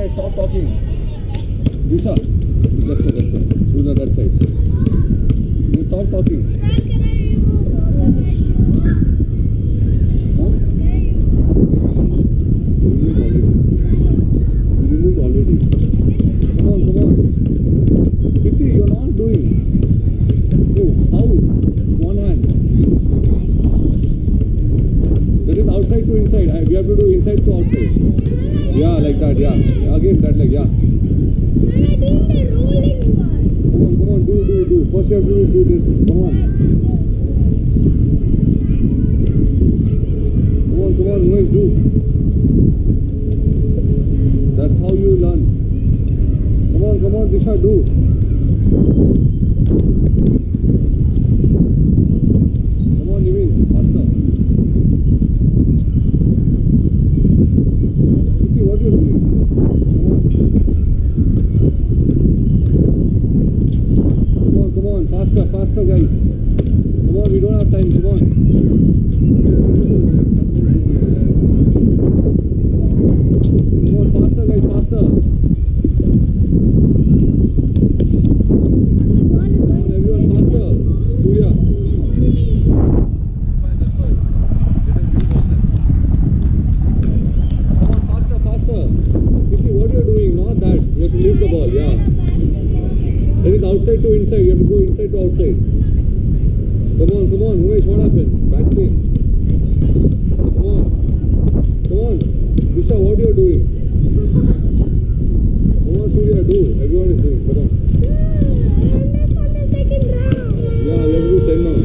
guys, stop talking. Disha, that's it. Do that side. You stop talking. Huh? You removed already. Come on. Kitty, you're not doing. Oh, how? One hand. That is outside to inside. We have to do inside to outside. Yeah, like that, yeah. Again, that leg, yeah. Sir, I doing the rolling one. Come on, do. First you have to do this. Come on, Umesh, do. That's how you learn. Come on, Disha, do. Come on, Niveen, faster. What are you doing? Come on, faster guys. Come on, we don't have time, come on. Come on, faster guys, faster. Come on, everyone, faster. Surya. That's fine. Let us do all that. Come on, faster. Kitty, what are you doing? Not that. You have to leave the ball, yeah. That is outside to inside. You have to go inside to outside. Come on, Umesh, what happened? Back pain. Come on. Disha, what are you doing? Come on, Surya, do. Everyone is doing. Come on. Sir, I'm just on the second round. Yeah, let's do 10 now.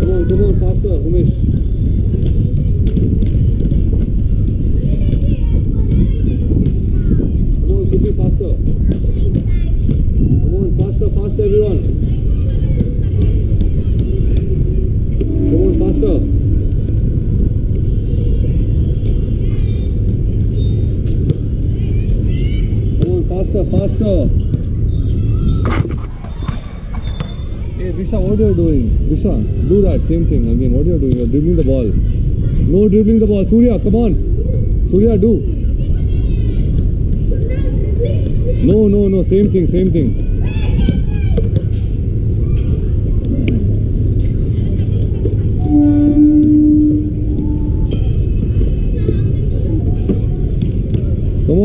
Come on, faster, Umesh. Come on, Kitty, faster. Come on, faster, everyone. Come on, faster. Come on, faster. Hey, Disha, what are you doing? Disha, do that same thing again. What are you doing? You're dribbling the ball. No dribbling the ball. Surya, come on. Surya, do. No, same thing.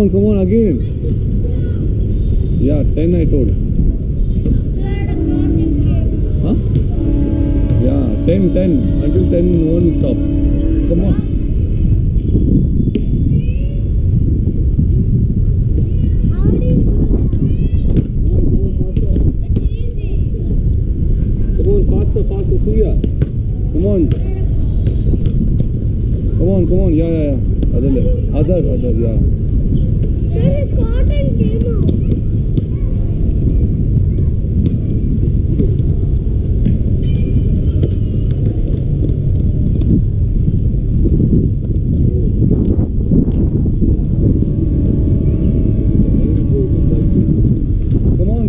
Come on, again. Yeah, 10 I told. Huh? Yeah, 10. Until 10, no one will stop. Come on. Faster, Surya. Come on. Yeah. Other, yeah. Sir, his cotton came out.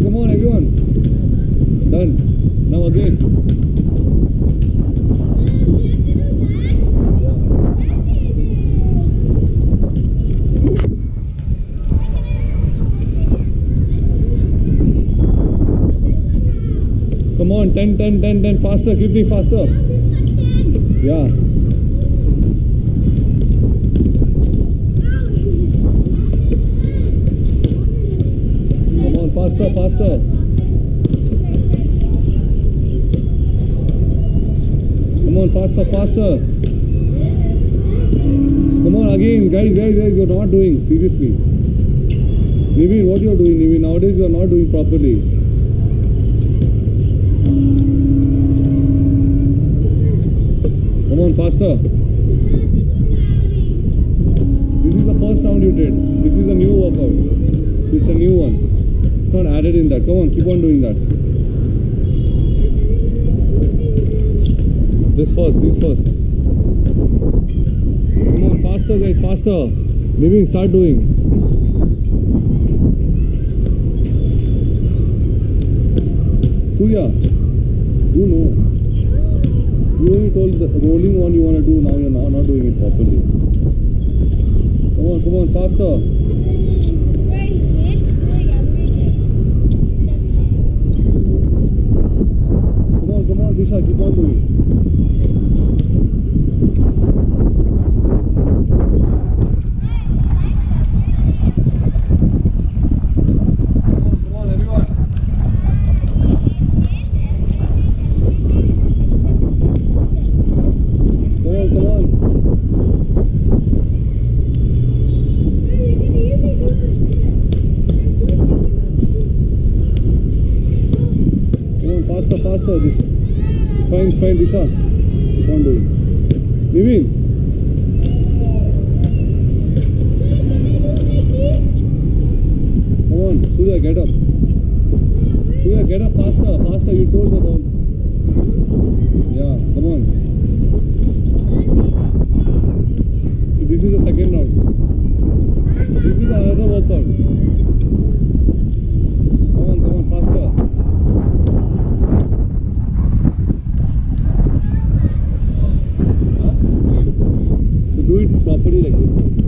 Come on, everyone. Done. Now again. Come on, 10. Faster, Kirti, faster. Yeah. Come on, faster. Come on, faster. Come on, again, guys, you're not doing, seriously. Niveen, what you're doing, Niveen? Nowadays you're not doing properly. Come on, faster. This is the first round you did. This is a new workout. So it's a new one. It's not added in that. Come on, keep on doing that. This first. Come on, faster guys, faster. Maybe start doing. Surya, you know. You only told the rolling one you want to do, now you're not doing it properly. Come come on, faster. Come on, Disha, keep on doing. Come on, everyone. Come on. Faster. This. It's fine, Disha. Keep on doing. Niveen. Come on, Surya, get up. Surya, get up faster. You told that all. Yeah, come on. This is the second round. This is another workout. Come on, faster. So do it properly like this now.